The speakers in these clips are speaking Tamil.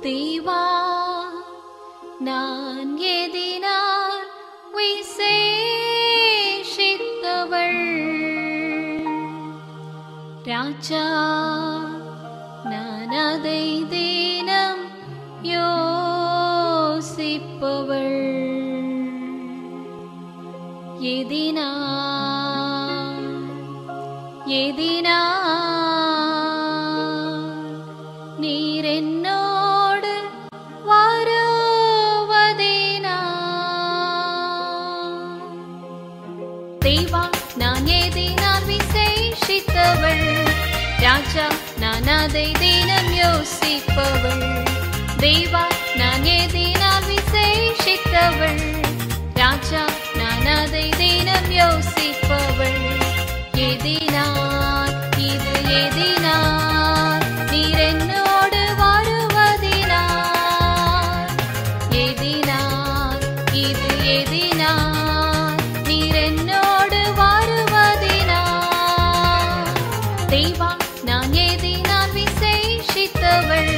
தேவா நான் எதினால் விசேஷித்தவள் ராஜா நான் அதை தினம் யோசிப்பவள் நீர் என்னோடு வருவதினா தேவா நான் எதினால் விசேஷித்தவள் ராஜா நான் அதை தினம் யோசிப்பவள் தேவா நான் எதினால் விசேஷித்தவள் ராஜா நான் அதை தினம் யோசிப்பவள் எதினால் இது எதினால் நீர் என்னோடு வருவதினால் எதினால் இது எதினால் நீர் என்னோடு வருவதினால் தேவா நான் எதினால் விசேஷித்தவள்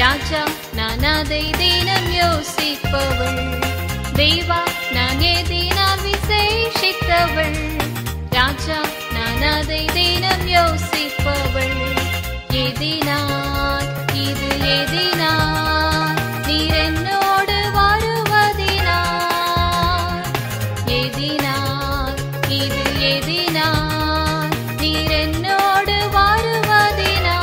ராஜா நான் அதை தினம் யோசிப்பவள் தேவா நான் எதினால் விசேஷித்தவள் ராஜா நான் அதை தினம் யோசிப்பவள் எதினால் இது எதினால் நீர் என்னோடு வருவதினால் எதினால் இது எதினால் நீர் என்னோடு வருவதினால்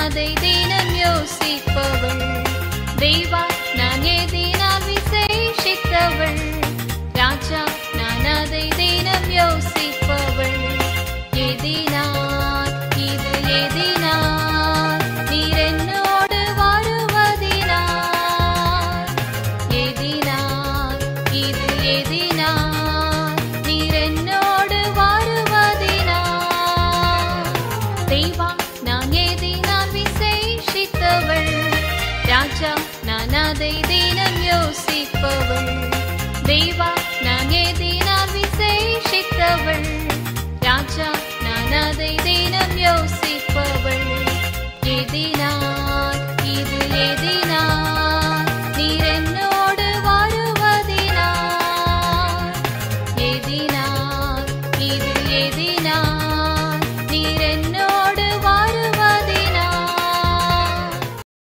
அதை தினம் யோசிப்பவள் தேவா நான் எதினால் விசேஷித்தவள் ராஜா நான் அதை தினம் யோசிப்பவள். தேவா நான் எதினால் விசேஷித்தவள். ராஜா நான் அதை தினம் யோசிப்பவள். எதினால்